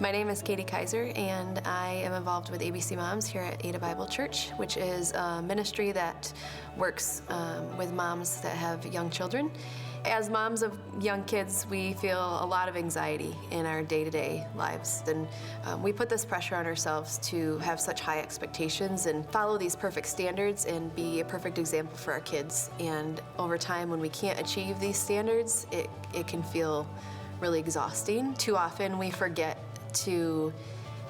My name is Katie Kaiser, and I am involved with ABC Moms here at Ada Bible Church, which is a ministry that works with moms that have young children. As moms of young kids, we feel a lot of anxiety in our day-to-day lives, and we put this pressure on ourselves to have such high expectations and follow these perfect standards and be a perfect example for our kids. And over time, when we can't achieve these standards, it can feel really exhausting. Too often, we forget to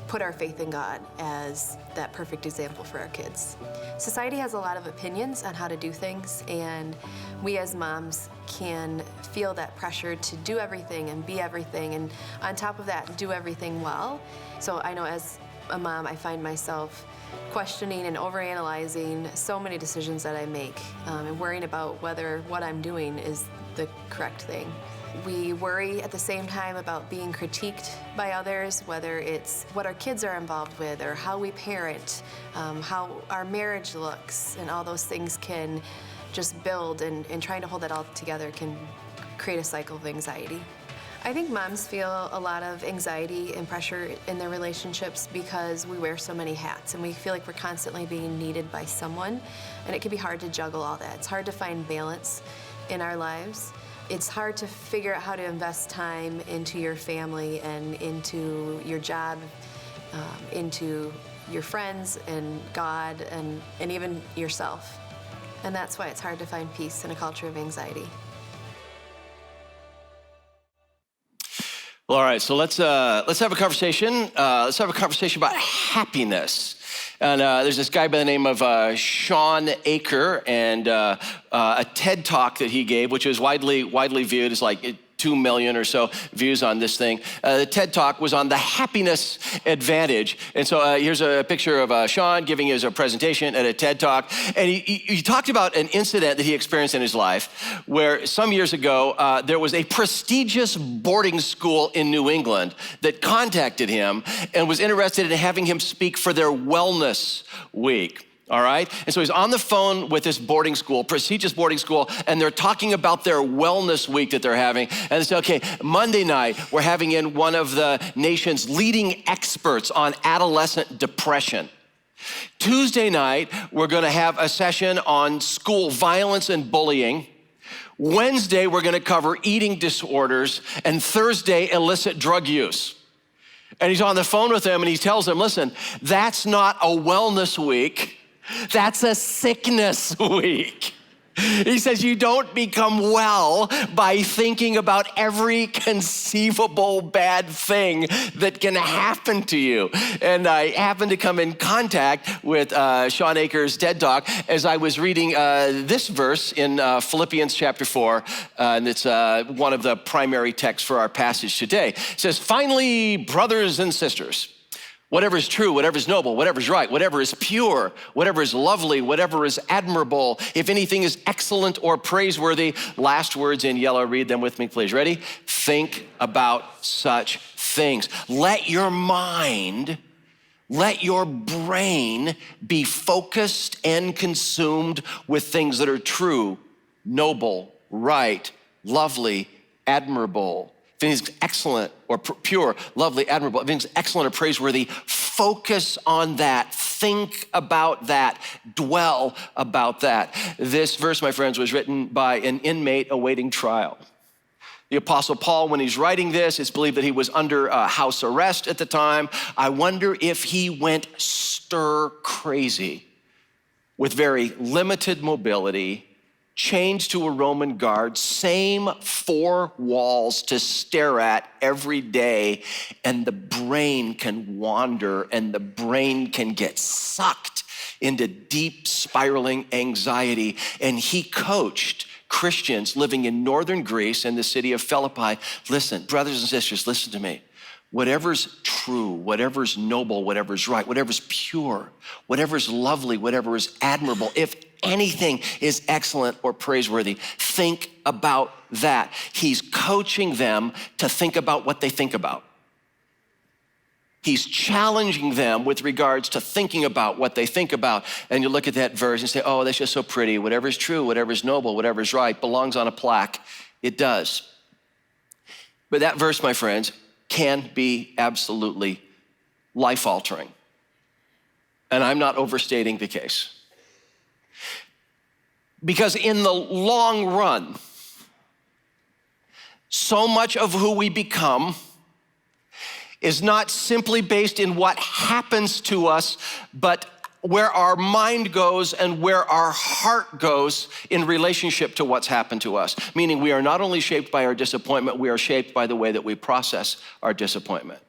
put our faith in God as that perfect example for our kids. Society has a lot of opinions on how to do things, and we as moms can feel that pressure to do everything and be everything, and on top of that, do everything well. So I know as a mom, I find myself questioning and overanalyzing so many decisions that I make, and worrying about whether what I'm doing is the correct thing. We worry at the same time about being critiqued by others, whether it's what our kids are involved with or how we parent, how our marriage looks, and all those things can just build, and trying to hold that all together can create a cycle of anxiety. I think moms feel a lot of anxiety and pressure in their relationships because we wear so many hats and we feel like we're constantly being needed by someone, and it can be hard to juggle all that. It's hard to find balance in our lives. It's hard to figure out how to invest time into your family and into your job, into your friends and God and even yourself. And that's why it's hard to find peace in a culture of anxiety. Well, all right, so let's have a conversation. Let's have a conversation about happiness. And there's this guy by the name of Sean Aker, and a TED Talk that he gave, which was widely viewed as like 2 million or so views on this thing. The TED Talk was on the happiness advantage. And so here's a picture of Sean giving his presentation at a TED Talk. And he talked about an incident that he experienced in his life where some years ago, there was a prestigious boarding school in New England that contacted him and was interested in having him speak for their wellness week. All right? And so he's on the phone with this boarding school, prestigious boarding school, and they're talking about their wellness week that they're having. And they say, okay, Monday night, we're having in one of the nation's leading experts on adolescent depression. Tuesday night, we're gonna have a session on school violence and bullying. Wednesday, we're gonna cover eating disorders. And Thursday, illicit drug use. And he's on the phone with them and he tells them, listen, that's not a wellness week. That's a sickness week. He says you don't become well by thinking about every conceivable bad thing that can happen to you. And I happened to come in contact with Sean Aker's TED Talk as I was reading this verse in Philippians chapter 4, and it's one of the primary texts for our passage today. It says, finally, brothers and sisters, whatever is true, whatever is noble, whatever is right, whatever is pure, whatever is lovely, whatever is admirable, if anything is excellent or praiseworthy, last words in yellow, read them with me, please. Ready? Think about such things. Let your mind, let your brain be focused and consumed with things that are true, noble, right, lovely, admirable. If anything's excellent or pure, lovely, admirable, if anything's excellent or praiseworthy, focus on that. Think about that. Dwell about that. This verse, my friends, was written by an inmate awaiting trial. The Apostle Paul, when he's writing this, it's believed that he was under house arrest at the time. I wonder if he went stir crazy with very limited mobility, chained to a Roman guard, same 4 walls to stare at every day, and the brain can wander and the brain can get sucked into deep spiraling anxiety. And he coached Christians living in northern Greece in the city of Philippi. Listen, brothers and sisters, listen to me. Whatever's true, whatever's noble, whatever's right, whatever's pure, whatever's lovely, whatever is admirable, if anything is excellent or praiseworthy, think about that. He's coaching them to think about what they think about. He's challenging them with regards to thinking about what they think about. And you look at that verse and say, oh, that's just so pretty. Whatever's true, whatever's noble, whatever's right belongs on a plaque. It does. But that verse, my friends, can be absolutely life-altering. And I'm not overstating the case. Because in the long run, so much of who we become is not simply based in what happens to us, but where our mind goes and where our heart goes in relationship to what's happened to us. Meaning we are not only shaped by our disappointment, we are shaped by the way that we process our disappointment.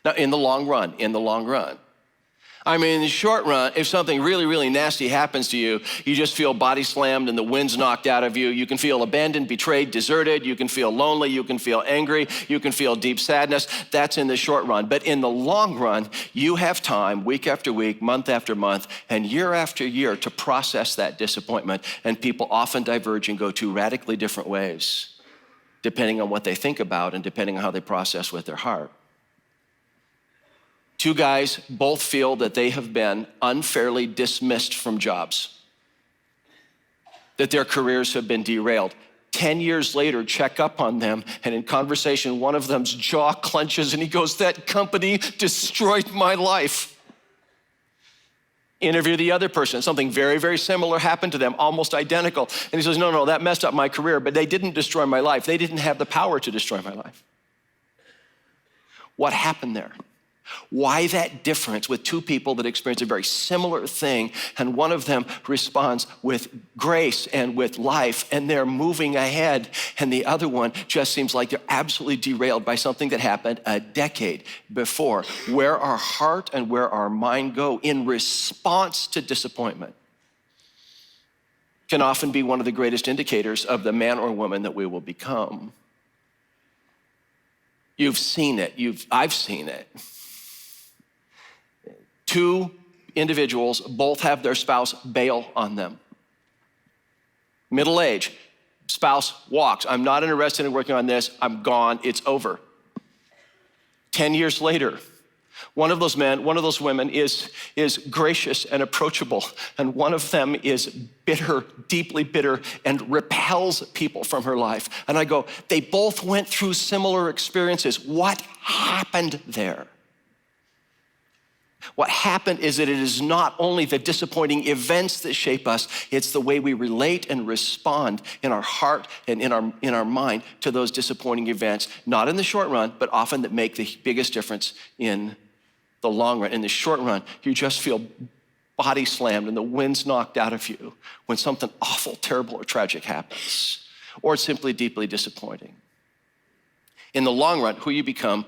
Now, in the long run. I mean, in the short run, if something really, really nasty happens to you, you just feel body slammed and the wind's knocked out of you. You can feel abandoned, betrayed, deserted. You can feel lonely. You can feel angry. You can feel deep sadness. That's in the short run. But in the long run, you have time, week after week, month after month, and year after year to process that disappointment. And people often diverge and go two radically different ways, depending on what they think about and depending on how they process with their heart. Two guys both feel that they have been unfairly dismissed from jobs, that their careers have been derailed. 10 years later, check up on them, and in conversation, one of them's jaw clenches and he goes, "That company destroyed my life." Interview the other person, something very, very similar happened to them, almost identical. And he says, no, that messed up my career, but they didn't destroy my life. They didn't have the power to destroy my life. What happened there? Why that difference with two people that experience a very similar thing, and one of them responds with grace and with life, and they're moving ahead, and the other one just seems like they're absolutely derailed by something that happened a decade before? Where our heart and where our mind go in response to disappointment can often be one of the greatest indicators of the man or woman that we will become. You've seen it. I've seen it. Two individuals both have their spouse bail on them. Middle age, spouse walks. "I'm not interested in working on this. I'm gone. It's over." 10 years later, one of those men, one of those women is gracious and approachable, and one of them is bitter, deeply bitter, and repels people from her life. And I go, they both went through similar experiences. What happened there? What happened is that it is not only the disappointing events that shape us, it's the way we relate and respond in our heart and in our mind to those disappointing events, not in the short run, but often that make the biggest difference in the long run. In the short run, you just feel body slammed and the wind's knocked out of you when something awful, terrible, or tragic happens, or it's simply deeply disappointing. In the long run, who you become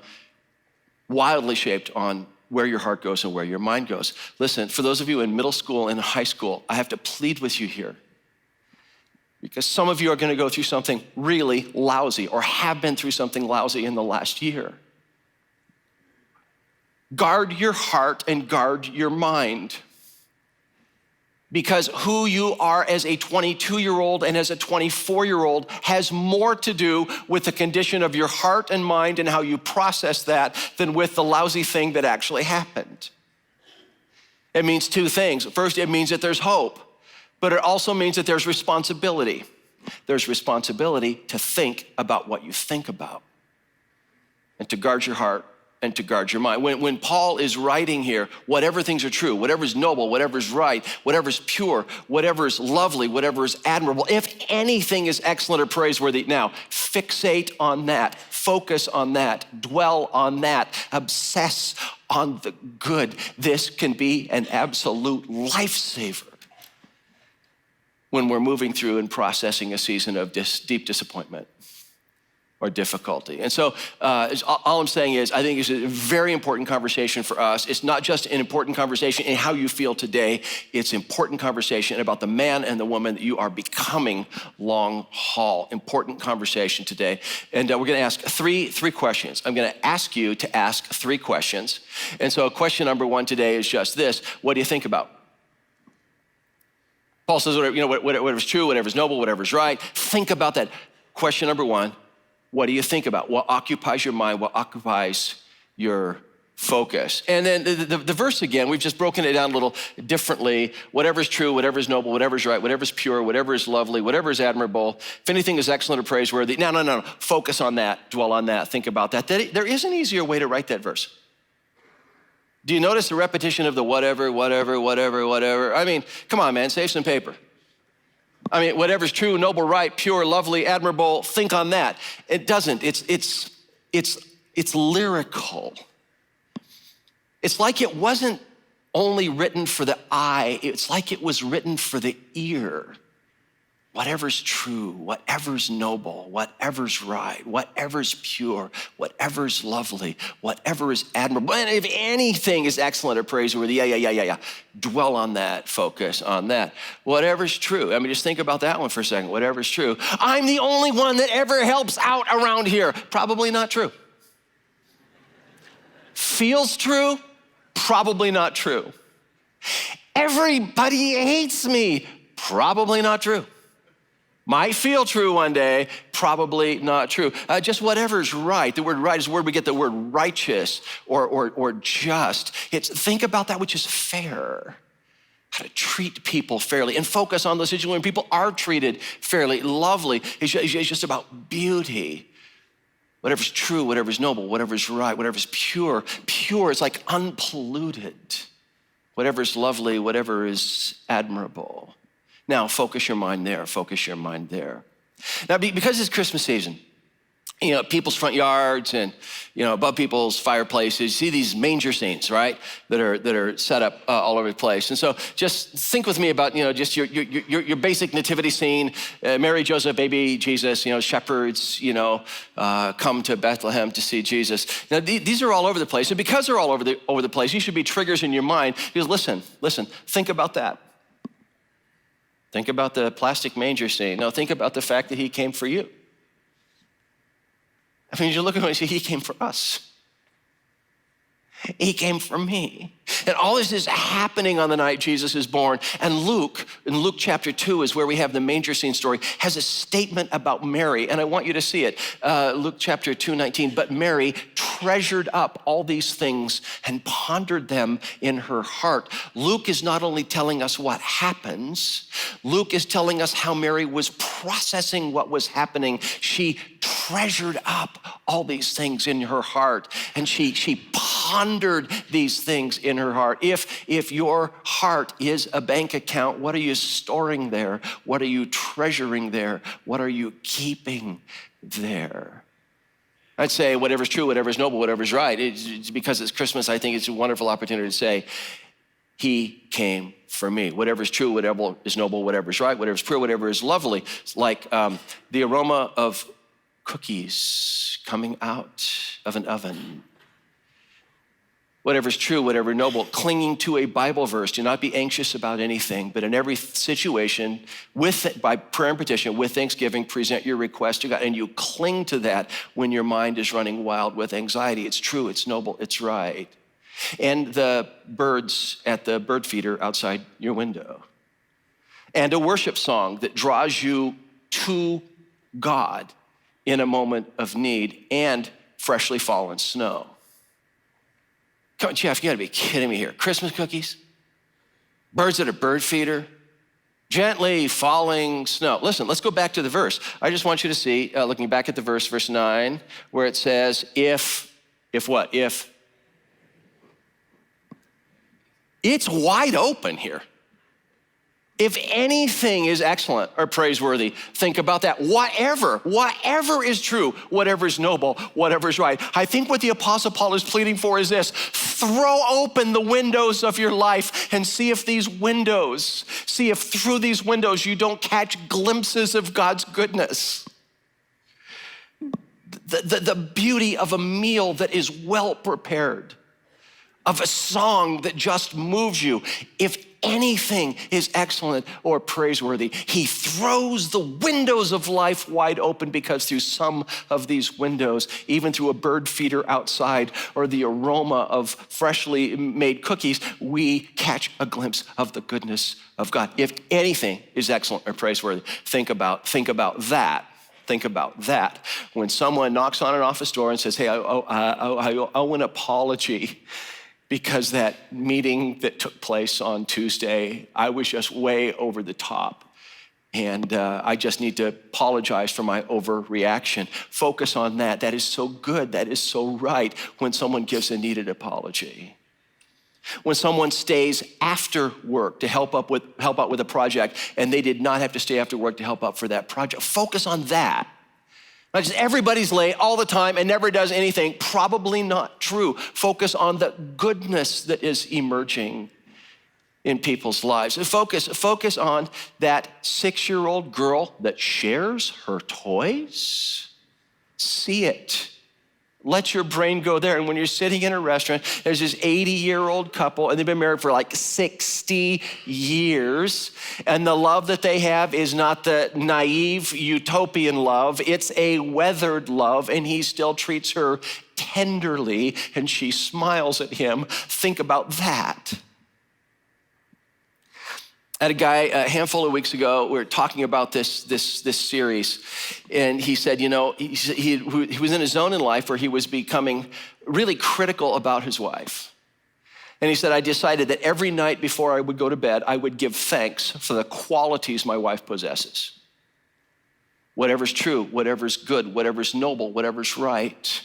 wildly shaped on where your heart goes and where your mind goes. Listen, for those of you in middle school and high school, I have to plead with you here, because some of you are going to go through something really lousy or have been through something lousy in the last year. Guard your heart and guard your mind, because who you are as a 22-year-old and as a 24-year-old has more to do with the condition of your heart and mind and how you process that than with the lousy thing that actually happened. It means two things. First, it means that there's hope, but it also means that there's responsibility. There's responsibility to think about what you think about and to guard your heart and to guard your mind. When Paul is writing here, whatever things are true, whatever is noble, whatever is right, whatever is pure, whatever is lovely, whatever is admirable, if anything is excellent or praiseworthy, now fixate on that, focus on that, dwell on that, obsess on the good. This can be an absolute lifesaver when we're moving through and processing a season of deep disappointment or difficulty. And so all I'm saying is, I think it's a very important conversation for us. It's not just an important conversation in how you feel today. It's an important conversation about the man and the woman that you are becoming long haul. Important conversation today. And we're gonna ask three questions. I'm gonna ask you to ask 3 questions. And so question number 1 today is just this: what do you think about? Paul says, whatever's true, whatever's noble, whatever's right, think about that. Question number 1, what do you think about? What occupies your mind? What occupies your Focus. And then the verse again, we've just broken it down a little differently. Whatever is true, whatever is noble, whatever is right, whatever is pure, whatever is lovely, whatever is admirable, if anything is excellent or praiseworthy, no. Focus on that, dwell on that, think about that. There is an easier way to write that verse. Do you notice the repetition of the whatever? I mean, come on, man, save some paper. I mean, whatever's true, noble, right, pure, lovely, admirable, think on that. It doesn't, it's lyrical. It's like it wasn't only written for the eye, it's like it was written for the ear. Whatever's true, whatever's noble, whatever's right, whatever's pure, whatever's lovely, whatever is admirable, and if anything is excellent or praiseworthy, yeah. Dwell on that, focus on that. Whatever's true, I mean, just think about that one for a second. Whatever's true. I'm the only one that ever helps out around here. Probably not true. Feels true? Probably not true. Everybody hates me. Probably not true. Might feel true one day, probably not true. Just whatever's right. The word right is where we get the word righteous or just. It's think about that which is fair. How to treat people fairly and focus on those situations when people are treated fairly. Lovely. It's just about beauty. Whatever's true, whatever's noble, whatever's right, whatever's pure. Pure is like unpolluted. Whatever's lovely, whatever is admirable. Now, focus your mind there, focus your mind there. Now, because it's Christmas season, you know, people's front yards and, you know, above people's fireplaces, you see these manger scenes, right, that are set up all over the place. And so just think with me about, you know, just your basic nativity scene, Mary, Joseph, baby Jesus, you know, shepherds, you know, come to Bethlehem to see Jesus. Now, these are all over the place. And because they're all over the place, you should be triggers in your mind. Because listen, think about that. Think about the plastic manger scene. No, think about the fact that he came for you. I mean, you look at him and say, he came for us. He came for me. And all this is happening on the night Jesus is born. And Luke, in Luke chapter 2 is where we have the manger scene story, has a statement about Mary. And I want you to see it. Luke chapter 2:19. But Mary treasured up all these things and pondered them in her heart. Luke is not only telling us what happens, Luke is telling us how Mary was processing what was happening. She treasured up all these things in her heart, and she pondered these things in her heart. If your heart is a bank account, what are you storing there? What are you treasuring there? What are you keeping there? I'd say whatever's true, whatever's noble, whatever's right. It's because it's Christmas, I think it's a wonderful opportunity to say, he came for me. Whatever's true, whatever is noble, whatever's right, whatever's pure, whatever is lovely. It's like the aroma of cookies coming out of an oven. Whatever's true, whatever noble, clinging to a Bible verse. Do not be anxious about anything, but in every situation, by prayer and petition, with thanksgiving, present your request to God, and you cling to that when your mind is running wild with anxiety. It's true, it's noble, it's right. And the birds at the bird feeder outside your window. And a worship song that draws you to God in a moment of need, and freshly fallen snow. Come on, Jeff, you gotta be kidding me here. Christmas cookies? Birds at a bird feeder? Gently falling snow. Listen, let's go back to the verse. I just want you to see, looking back at the verse 9, where it says, if what? If. It's wide open here. If anything is excellent or praiseworthy, think about that. Whatever is true, whatever is noble, whatever is right. I think what the Apostle Paul is pleading for is this: throw open the windows of your life and see if through these windows you don't catch glimpses of God's goodness. The beauty of a meal that is well prepared, of a song that just moves you. If anything is excellent or praiseworthy, he throws the windows of life wide open, because through some of these windows, even through a bird feeder outside or the aroma of freshly made cookies, we catch a glimpse of the goodness of God. If anything is excellent or praiseworthy, think about that. Think about that. When someone knocks on an office door and says, hey, I owe an apology because that meeting that took place on Tuesday, I was just way over the top. And I just need to apologize for my overreaction. Focus on that. That is so good. That is so right when someone gives a needed apology. When someone stays after work to help out with a project and they did not have to stay after work to help out for that project. Focus on that. Not just everybody's late all the time and never does anything. Probably not true. Focus on the goodness that is emerging in people's lives. Focus on that 6-year-old girl that shares her toys. See it. Let your brain go there. And when you're sitting in a restaurant, there's this 80-year-old couple, and they've been married for like 60 years. And the love that they have is not the naive utopian love. It's a weathered love, and he still treats her tenderly, and she smiles at him. Think about that. I had a guy a handful of weeks ago, we were talking about this series, and he said, he was in a zone in life where he was becoming really critical about his wife. And he said, I decided that every night before I would go to bed, I would give thanks for the qualities my wife possesses. Whatever's true, whatever's good, whatever's noble, whatever's right.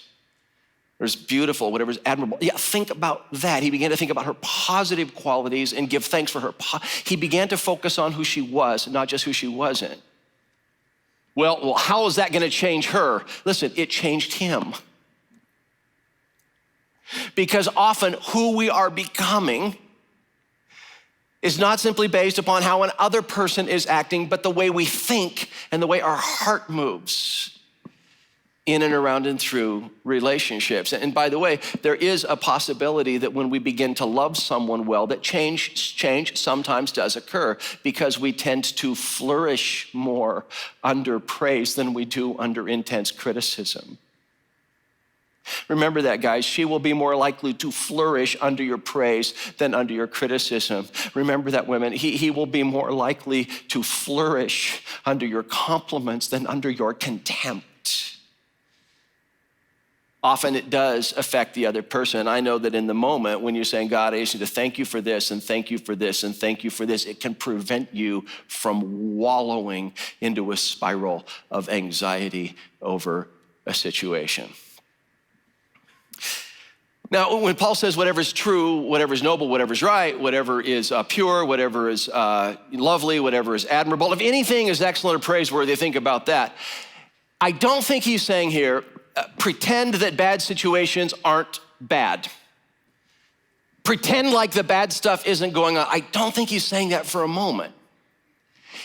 Whatever's beautiful, whatever's admirable. Yeah, think about that. He began to think about her positive qualities and give thanks for her. He began to focus on who she was, not just who she wasn't. Well, how is that going to change her? Listen, it changed him. Because often who we are becoming is not simply based upon how another person is acting, but the way we think and the way our heart moves in and around and through relationships. And by the way, there is a possibility that when we begin to love someone well, that change sometimes does occur because we tend to flourish more under praise than we do under intense criticism. Remember that, guys. She will be more likely to flourish under your praise than under your criticism. Remember that, women. He will be more likely to flourish under your compliments than under your contempt. Often it does affect the other person. I know that in the moment when you're saying, God, I just need to thank you for this and thank you for this and thank you for this, it can prevent you from wallowing into a spiral of anxiety over a situation. Now, when Paul says whatever's true, whatever's noble, whatever's right, whatever is pure, whatever is lovely, whatever is admirable, if anything is excellent or praiseworthy, think about that. I don't think he's saying here, pretend that bad situations aren't bad. Pretend like the bad stuff isn't going on. I don't think he's saying that for a moment.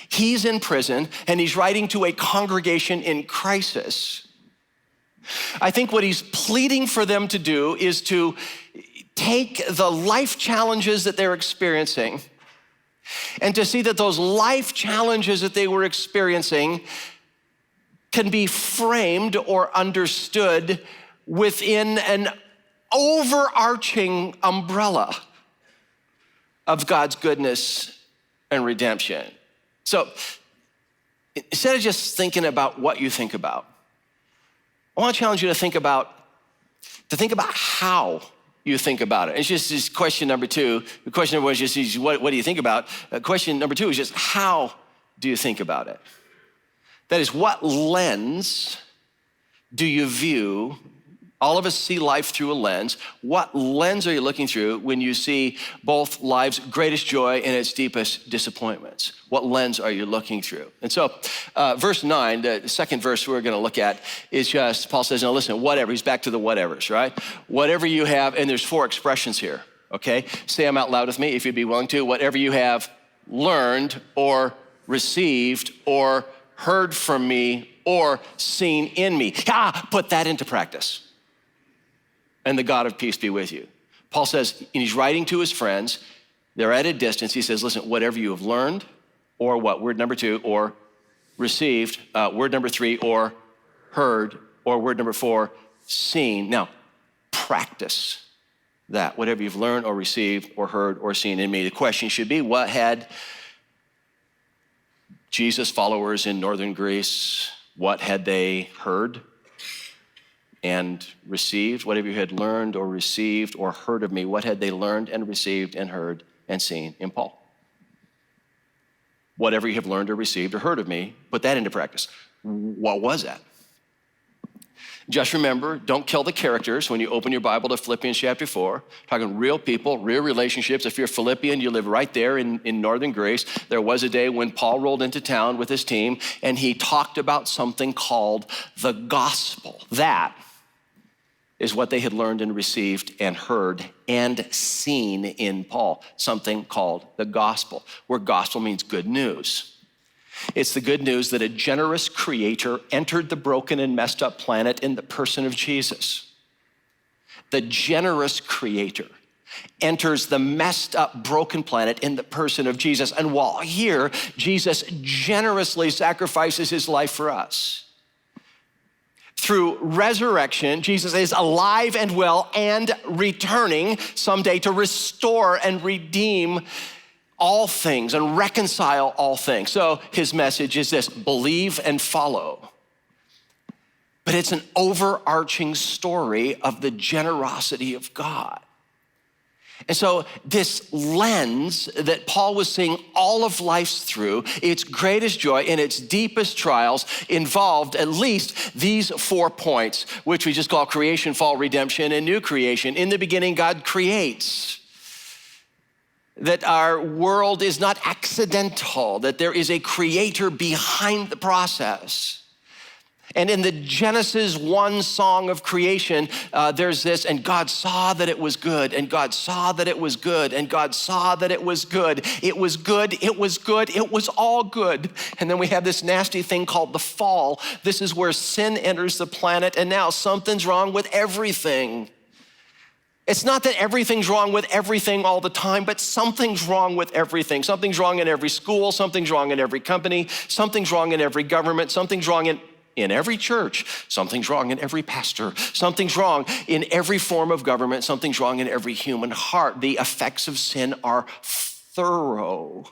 He's in prison and he's writing to a congregation in crisis. I think what he's pleading for them to do is to take the life challenges that they're experiencing and to see that those life challenges that they were experiencing can be framed or understood within an overarching umbrella of God's goodness and redemption. So instead of just thinking about what you think about, I want to challenge you to think about how you think about it. It's just this question number 2. The question number 1 is just what do you think about? Question number 2 is just how do you think about it? That is, what lens do you view? All of us see life through a lens. What lens are you looking through when you see both life's greatest joy and its deepest disappointments? What lens are you looking through? And so verse 9, the second verse we're gonna look at is just, Paul says, no, listen, whatever. He's back to the whatevers, right? Whatever you have, and there's 4 expressions here, okay? Say them out loud with me if you'd be willing to. Whatever you have learned or received or heard from me or seen in me. Put that into practice. And the God of peace be with you. Paul says, and he's writing to his friends, they're at a distance. He says, listen, whatever you have learned, or what? Word number 2, or received. Word number 3, or heard, or word number 4, seen. Now, practice that. Whatever you've learned or received or heard or seen in me. The question should be, what had Jesus followers in northern Greece What had they heard and received? Whatever you had learned or received or heard of me, what had they learned and received and heard and seen in Paul? Whatever you have learned or received or heard of me, put that into practice. What was that? Just remember, don't kill the characters when you open your Bible to Philippians chapter 4. Talking real people, real relationships. If you're a Philippian, you live right there in Northern Grace. There was a day when Paul rolled into town with his team and he talked about something called the gospel. That is what they had learned and received and heard and seen in Paul. Something called the gospel, where gospel means good news. It's the good news that a generous creator entered the broken and messed up planet in the person of Jesus. The generous creator enters the messed up, broken planet in the person of Jesus. And while here, Jesus generously sacrifices his life for us. Through resurrection, Jesus is alive and well and returning someday to restore and redeem all things and reconcile all things. So his message is this: believe and follow. But it's an overarching story of the generosity of God. And so this lens that Paul was seeing all of life through, its greatest joy and its deepest trials, involved at least these 4 points, which we just call creation, fall, redemption, and new creation. In the beginning, God creates. That our world is not accidental, that there is a creator behind the process. And in the Genesis 1 song of creation, there's this: and God saw that it was good, and God saw that it was good, and God saw that it was good. It was good, it was good, it was all good. And then we have this nasty thing called the fall. This is where sin enters the planet, and now something's wrong with everything. It's not that everything's wrong with everything all the time, but something's wrong with everything. Something's wrong in every school, something's wrong in every company, something's wrong in every government, something's wrong in every church, something's wrong in every pastor, something's wrong in every form of government, something's wrong in every human heart. The effects of sin are thorough.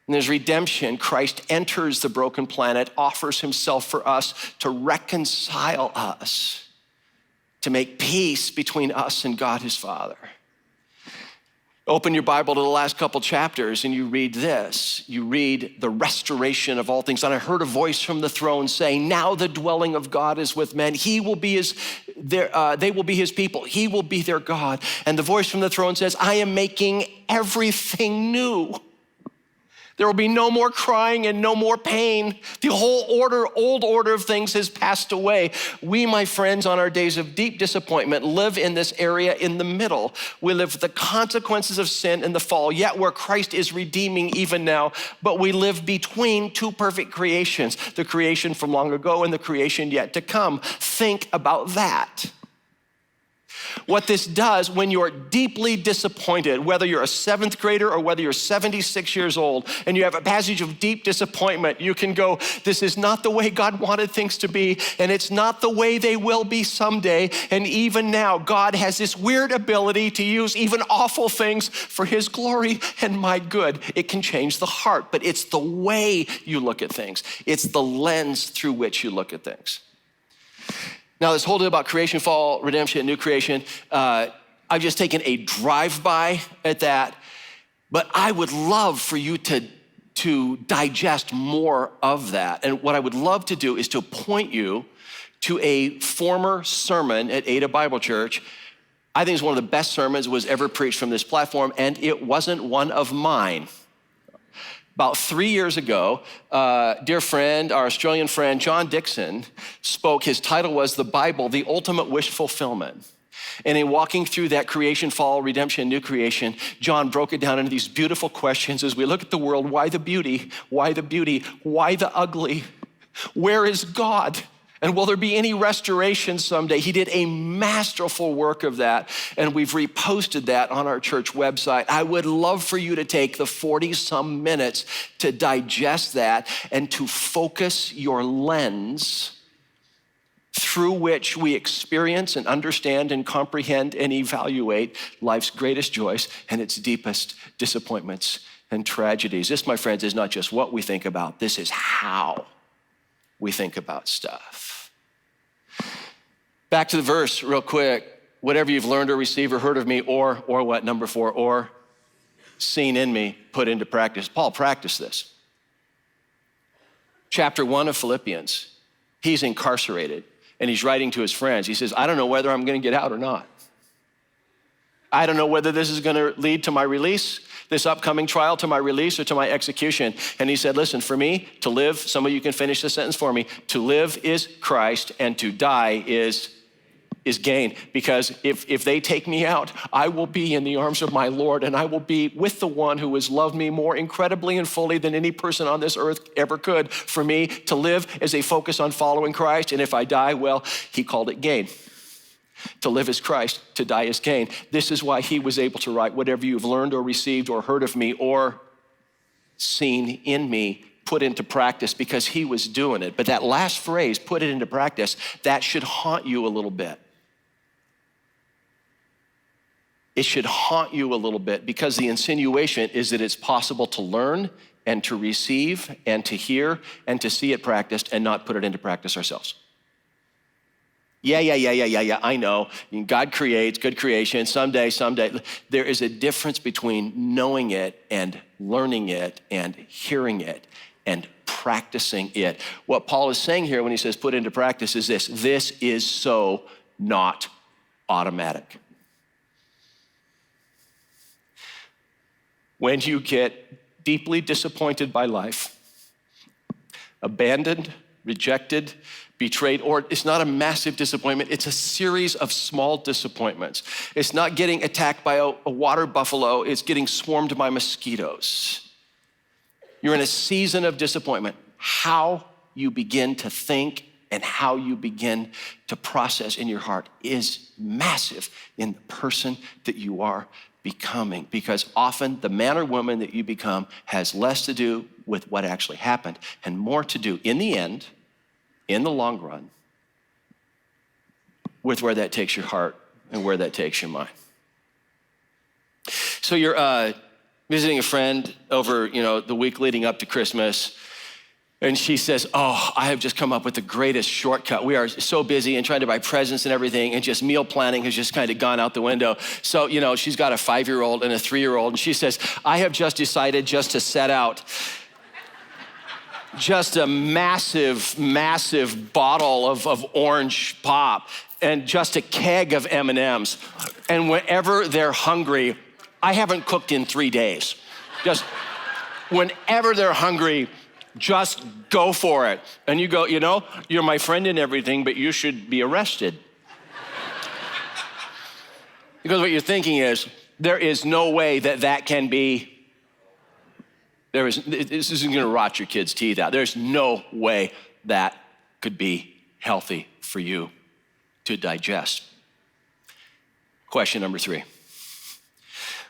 And there's redemption. Christ enters the broken planet, offers himself for us to reconcile us, to make peace between us and God his Father. Open your Bible to the last couple chapters and you read this. You read the restoration of all things. And I heard a voice from the throne saying, now the dwelling of God is with men. They will be his people. He will be their God. And the voice from the throne says, I am making everything new. There will be no more crying and no more pain. The whole old order of things has passed away. We, my friends, on our days of deep disappointment, live in this area in the middle. We live with the consequences of sin and the fall, yet where Christ is redeeming even now, but we live between two perfect creations, the creation from long ago and the creation yet to come. Think about that. What this does when you're deeply disappointed, whether you're a 7th grader or whether you're 76 years old and you have a passage of deep disappointment, you can go, this is not the way God wanted things to be, and it's not the way they will be someday. And even now, God has this weird ability to use even awful things for his glory and my good. It can change the heart, but it's the way you look at things. It's the lens through which you look at things. Now, this whole deal about creation, fall, redemption, new creation, I've just taken a drive-by at that, but I would love for you to digest more of that. And what I would love to do is to point you to a former sermon at Ada Bible Church. I think it's one of the best sermons that was ever preached from this platform, and it wasn't one of mine. About 3 years ago, dear friend, our Australian friend, John Dixon, spoke. His title was The Bible, the Ultimate Wish Fulfillment. And in walking through that creation, fall, redemption, new creation, John broke it down into these beautiful questions as we look at the world. Why the beauty? Why the beauty? Why the ugly? Where is God? And will there be any restoration someday? He did a masterful work of that, and we've reposted that on our church website. I would love for you to take the 40-some minutes to digest that and to focus your lens through which we experience and understand and comprehend and evaluate life's greatest joys and its deepest disappointments and tragedies. This, my friends, is not just what we think about. This is how we think about stuff. Back to the verse real quick. Whatever you've learned or received or heard of me, or what? Number 4, or seen in me, put into practice. Paul practiced this. Chapter 1 of Philippians, he's incarcerated and he's writing to his friends. He says, I don't know whether I'm going to get out or not. I don't know whether this is going to lead to my release, this upcoming trial to my release or to my execution. And he said, listen, for me to live, some of you can finish the sentence for me, to live is Christ and to die is gain. Because if they take me out, I will be in the arms of my Lord and I will be with the one who has loved me more incredibly and fully than any person on this earth ever could. For me to live is a focus on following Christ. And if I die, well, he called it gain. To live is Christ, to die is gain. This is why he was able to write, whatever you've learned or received or heard of me or seen in me, put into practice, because he was doing it. But that last phrase, put it into practice, that should haunt you a little bit. It should haunt you a little bit, because the insinuation is that it's possible to learn and to receive and to hear and to see it practiced and not put it into practice ourselves. Yeah, I know. God creates, good creation, someday. There is a difference between knowing it and learning it and hearing it and practicing it. What Paul is saying here when he says put into practice is this: this is so not automatic. When you get deeply disappointed by life, abandoned, rejected, betrayed, or it's not a massive disappointment, it's a series of small disappointments. It's not getting attacked by a water buffalo, it's getting swarmed by mosquitoes. You're in a season of disappointment. How you begin to think and how you begin to process in your heart is massive in the person that you are becoming, because often the man or woman that you become has less to do with what actually happened and more to do in the end, in the long run, with where that takes your heart and where that takes your mind. So you're visiting a friend over, the week leading up to Christmas, and she says, oh, I have just come up with the greatest shortcut. We are so busy and trying to buy presents and everything, and just meal planning has just kind of gone out the window. So, she's got a 5-year-old and a 3-year-old, and she says, I have just decided just to set out just a massive bottle of orange pop and just a keg of M&Ms. And whenever they're hungry, I haven't cooked in 3 days. Just whenever they're hungry, just go for it. And you go, you're my friend and everything, but you should be arrested. Because what you're thinking is, there is no way that can be, this isn't gonna rot your kids' teeth out. There's no way that could be healthy for you to digest. Question number 3.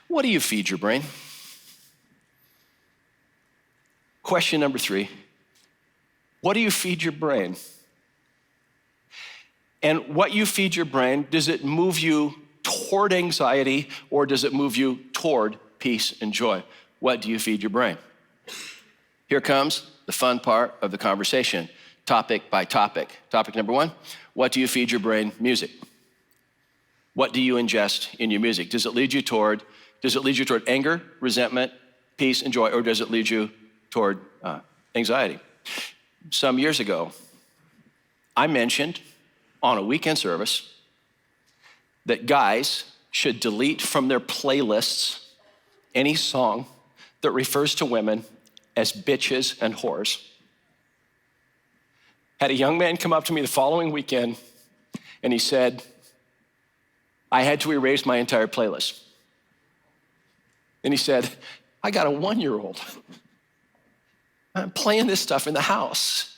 What do you feed your brain? Question number 3, what do you feed your brain? And what you feed your brain, does it move you toward anxiety or does it move you toward peace and joy? What do you feed your brain? Here comes the fun part of the conversation, topic by topic. Topic number 1, what do you feed your brain? Music. What do you ingest in your music? Does it lead you toward anger, resentment, peace, and joy, or does it lead you toward anxiety? Some years ago, I mentioned on a weekend service that guys should delete from their playlists any song that refers to women as bitches and whores. Had a young man come up to me the following weekend and he said, I had to erase my entire playlist. And he said, I got a 1-year-old. I'm playing this stuff in the house.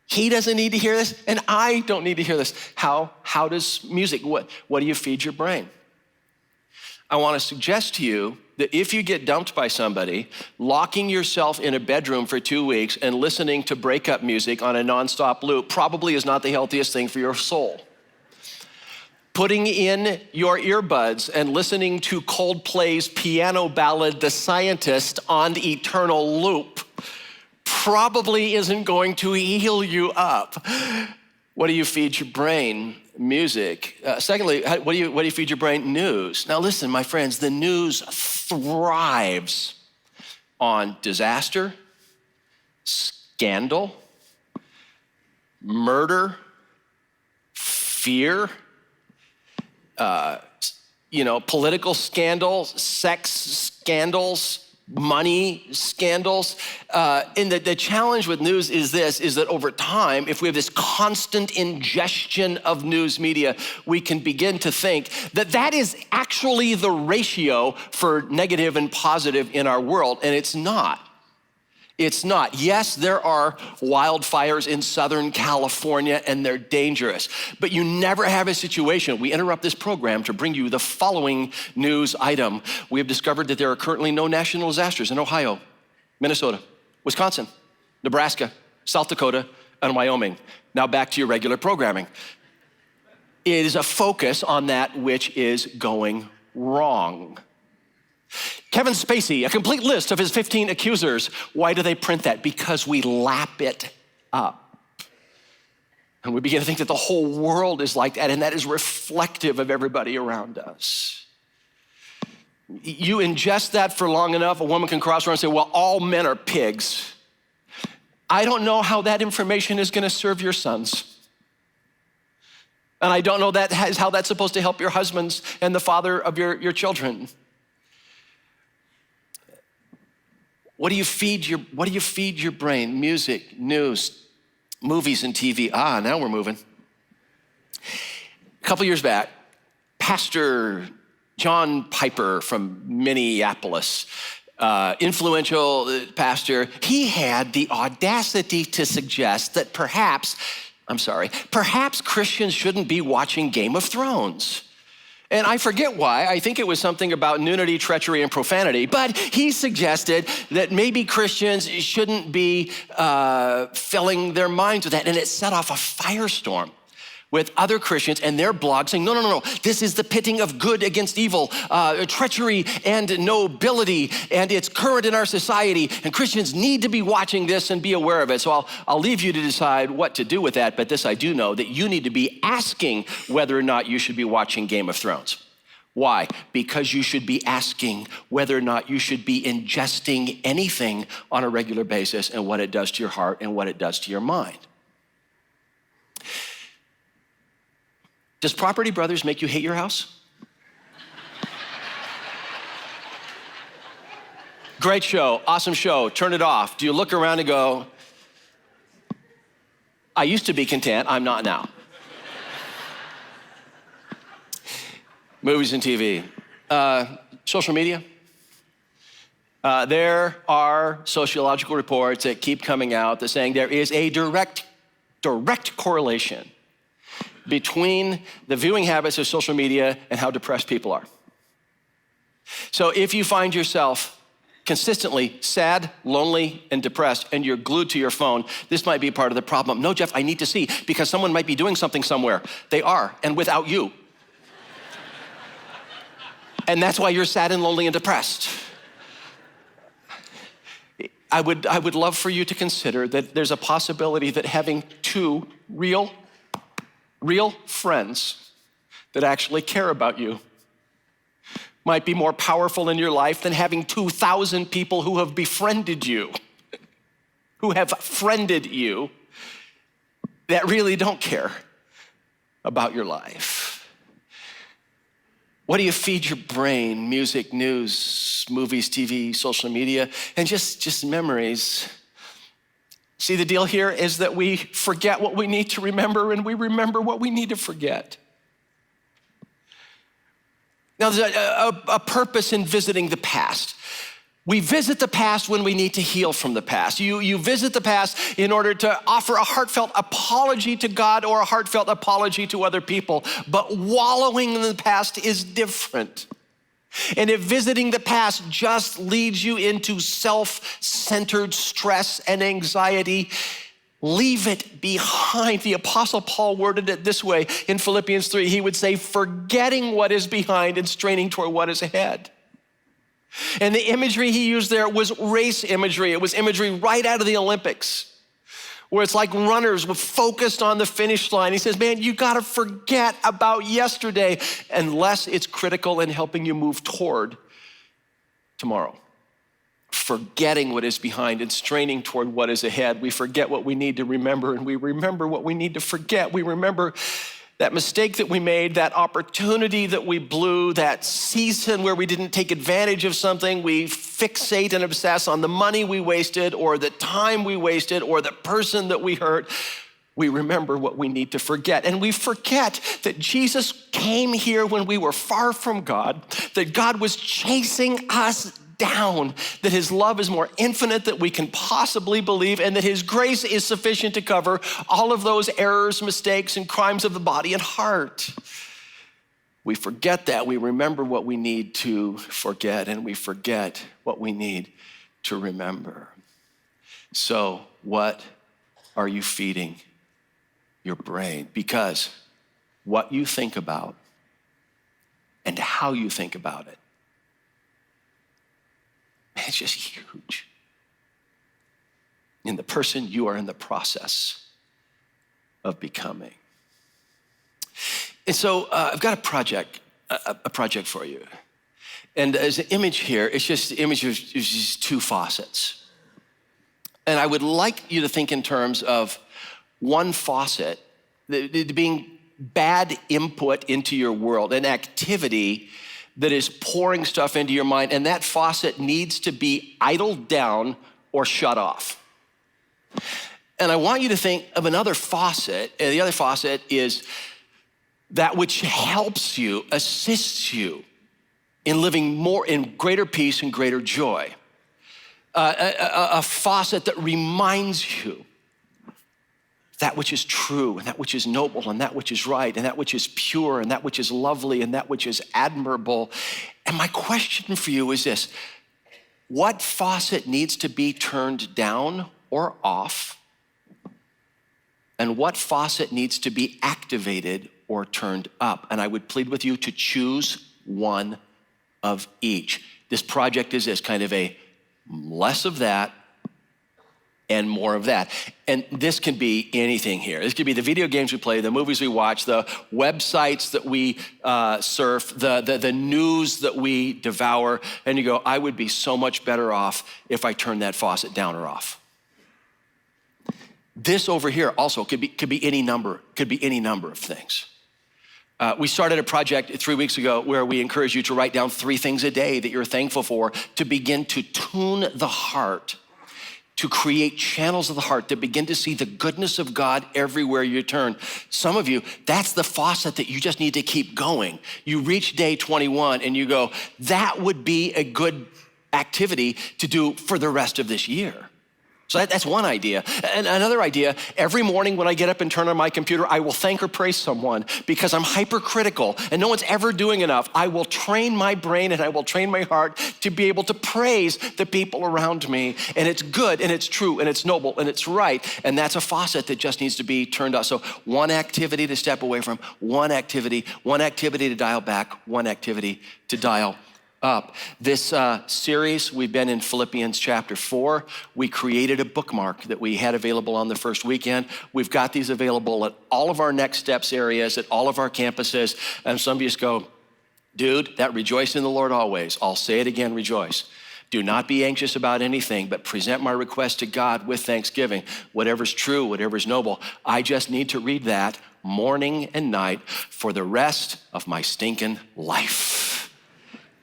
He doesn't need to hear this, and I don't need to hear this. How does music, what do you feed your brain? I want to suggest to you that if you get dumped by somebody, locking yourself in a bedroom for 2 weeks and listening to breakup music on a nonstop loop probably is not the healthiest thing for your soul. Putting in your earbuds and listening to Coldplay's piano ballad, The Scientist, on eternal loop probably isn't going to heal you up. What do you feed your brain? Music. Secondly, what do you feed your brain? News. Now listen, my friends, the news thrives on disaster, scandal, murder, fear, political scandals, sex scandals, money scandals. And the challenge with news is that over time, if we have this constant ingestion of news media, we can begin to think that is actually the ratio for negative and positive in our world, and it's not. It's not. Yes, there are wildfires in Southern California and they're dangerous, but you never have a situation. We interrupt this program to bring you the following news item. We have discovered that there are currently no national disasters in Ohio, Minnesota, Wisconsin, Nebraska, South Dakota, and Wyoming. Now back to your regular programming. It is a focus on that which is going wrong. Kevin Spacey, a complete list of his 15 accusers. Why do they print that? Because we lap it up. And we begin to think that the whole world is like that, and that is reflective of everybody around us. You ingest that for long enough, a woman can cross around and say, well, all men are pigs. I don't know how that information is gonna serve your sons. And I don't know how that's supposed to help your husbands and the father of your children. What do you feed your brain? Music, news, movies, and TV. Now we're moving. A couple years back, Pastor John Piper from Minneapolis, influential pastor, he had the audacity to suggest that perhaps Christians shouldn't be watching Game of Thrones. And I forget why. I think it was something about nudity, treachery, and profanity. But he suggested that maybe Christians shouldn't be filling their minds with that. And it set off a firestorm with other Christians and their blogs saying, no, this is the pitting of good against evil, treachery and nobility, and it's current in our society, and Christians need to be watching this and be aware of it. So I'll leave you to decide what to do with that, but this I do know, that you need to be asking whether or not you should be watching Game of Thrones. Why? Because you should be asking whether or not you should be ingesting anything on a regular basis and what it does to your heart and what it does to your mind. Does Property Brothers make you hate your house? Great show, awesome show, turn it off. Do you look around and go, I used to be content, I'm not now. Movies and TV. Social media. There are sociological reports that keep coming out that saying there is a direct correlation between the viewing habits of social media and how depressed people are. So if you find yourself consistently sad, lonely, and depressed, and you're glued to your phone, this might be part of the problem. No, Jeff, I need to see, because someone might be doing something somewhere. They are, and without you. And that's why you're sad and lonely and depressed. I would love for you to consider that there's a possibility that having two real friends that actually care about you might be more powerful in your life than having 2,000 people who have befriended you, who have friended you, that really don't care about your life. What do you feed your brain? Music, news, movies, TV, social media, and just memories. See, the deal here is that we forget what we need to remember and we remember what we need to forget. Now, there's a purpose in visiting the past. We visit the past when we need to heal from the past. You visit the past in order to offer a heartfelt apology to God or a heartfelt apology to other people, but wallowing in the past is different. And if visiting the past just leads you into self-centered stress and anxiety, leave it behind. The Apostle Paul worded it this way in Philippians 3. He would say, forgetting what is behind and straining toward what is ahead. And the imagery he used there was race imagery. It was imagery right out of the Olympics, where it's like runners were focused on the finish line. He says, man, you gotta forget about yesterday unless it's critical in helping you move toward tomorrow. Forgetting what is behind and straining toward what is ahead. We forget what we need to remember, and we remember what we need to forget. We remember that mistake that we made, that opportunity that we blew, that season where we didn't take advantage of something. We fixate and obsess on the money we wasted or the time we wasted or the person that we hurt. We remember what we need to forget. And we forget that Jesus came here when we were far from God, that God was chasing us down, that his love is more infinite than we can possibly believe, and that his grace is sufficient to cover all of those errors, mistakes, and crimes of the body and heart. We forget that. We remember what we need to forget, and we forget what we need to remember. So, what are you feeding your brain? Because what you think about and how you think about it, man, it's just huge in the person you are in the process of becoming. And so I've got a project for you. And as an image here, it's just the image of just two faucets. And I would like you to think in terms of one faucet being bad input into your world, an activity that is pouring stuff into your mind, and that faucet needs to be idled down or shut off. And I want you to think of another faucet, and the other faucet is that which helps you, assists you in living more in greater peace and greater joy. A faucet that reminds you that which is true, and that which is noble, and that which is right, and that which is pure, and that which is lovely, and that which is admirable. And my question for you is this: what faucet needs to be turned down or off? And what faucet needs to be activated or turned up? And I would plead with you to choose one of each. This project is this kind of a less of that and more of that. And this can be anything here. This could be the video games we play, the movies we watch, the websites that we surf, the news that we devour. And you go, I would be so much better off if I turned that faucet down or off. This over here also could be any number of things. We started a project 3 weeks ago where we encourage you to write down 3 things a day that you're thankful for, to begin to tune the heart, to create channels of the heart that begin to see the goodness of God everywhere you turn. Some of you, that's the faucet that you just need to keep going. You reach day 21 and you go, that would be a good activity to do for the rest of this year. So that's one idea. And another idea, every morning when I get up and turn on my computer, I will thank or praise someone because I'm hypercritical and no one's ever doing enough. I will train my brain and I will train my heart to be able to praise the people around me. And it's good and it's true and it's noble and it's right. And that's a faucet that just needs to be turned off. So one activity to step away from, one activity to dial back, one activity to dial up. This series, we've been in Philippians chapter 4. We created a bookmark that we had available on the first weekend. We've got these available at all of our next steps areas, at all of our campuses. And some of you just go, dude, that rejoice in the Lord always. I'll say it again, rejoice. Do not be anxious about anything, but present my request to God with thanksgiving. Whatever's true, whatever's noble. I just need to read that morning and night for the rest of my stinking life,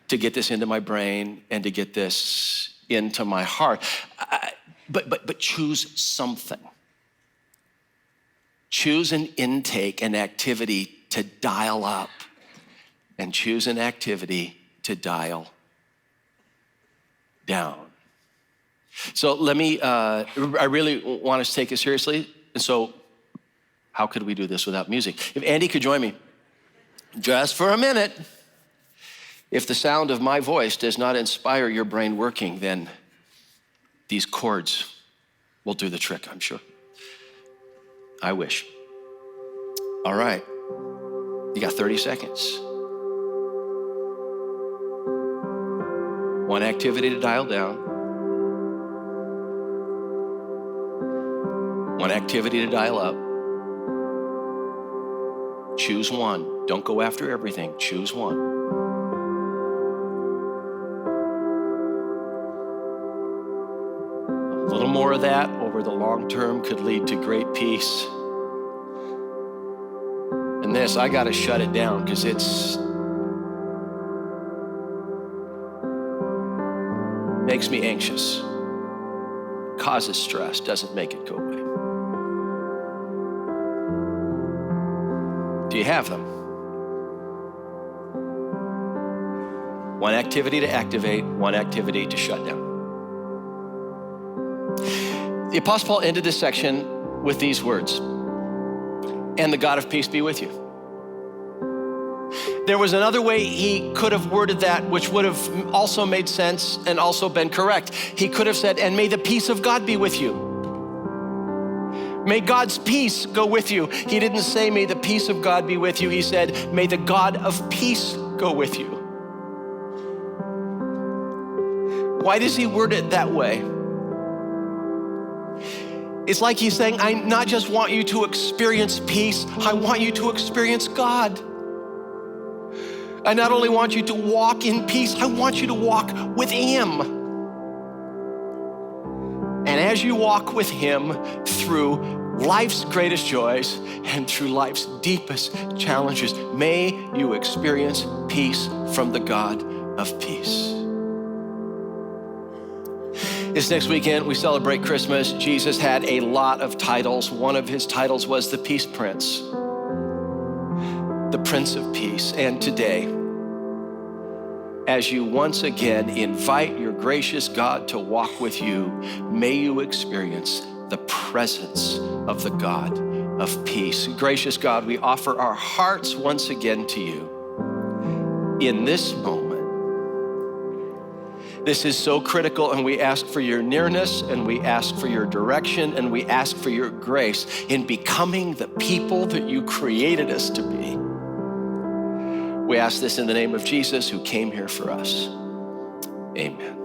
to get this into my brain and to get this into my heart. But choose something. Choose an intake, an activity to dial up, and choose an activity to dial down. So let me, I really want us to take it seriously. And so how could we do this without music? If Andy could join me just for a minute. If the sound of my voice does not inspire your brain working, then these chords will do the trick, I'm sure. I wish. All right, you got 30 seconds. one activity to dial down, one activity to dial up. Choose one. Don't go after everything. Choose one. A little more of that over the long term could lead to great peace. And this, I got to shut it down because it's makes me anxious, causes stress, doesn't make it go away. Do you have them? One activity to activate, one activity to shut down. The Apostle Paul ended this section with these words, "And the God of peace be with you." There was another way he could have worded that, which would have also made sense and also been correct. He could have said, "And may the peace of God be with you." May God's peace go with you. He didn't say, "May the peace of God be with you." He said, "May the God of peace go with you." Why does he word it that way? It's like he's saying, I not just want you to experience peace, I want you to experience God. I not only want you to walk in peace, I want you to walk with him. And as you walk with him through life's greatest joys and through life's deepest challenges, may you experience peace from the God of peace. This next weekend, we celebrate Christmas. Jesus had a lot of titles. One of his titles was the Peace Prince, the Prince of Peace. And today, as you once again invite your gracious God to walk with you, may you experience the presence of the God of peace. Gracious God, we offer our hearts once again to you in this moment. This is so critical, and we ask for your nearness, and we ask for your direction, and we ask for your grace in becoming the people that you created us to be. We ask this in the name of Jesus, who came here for us. Amen.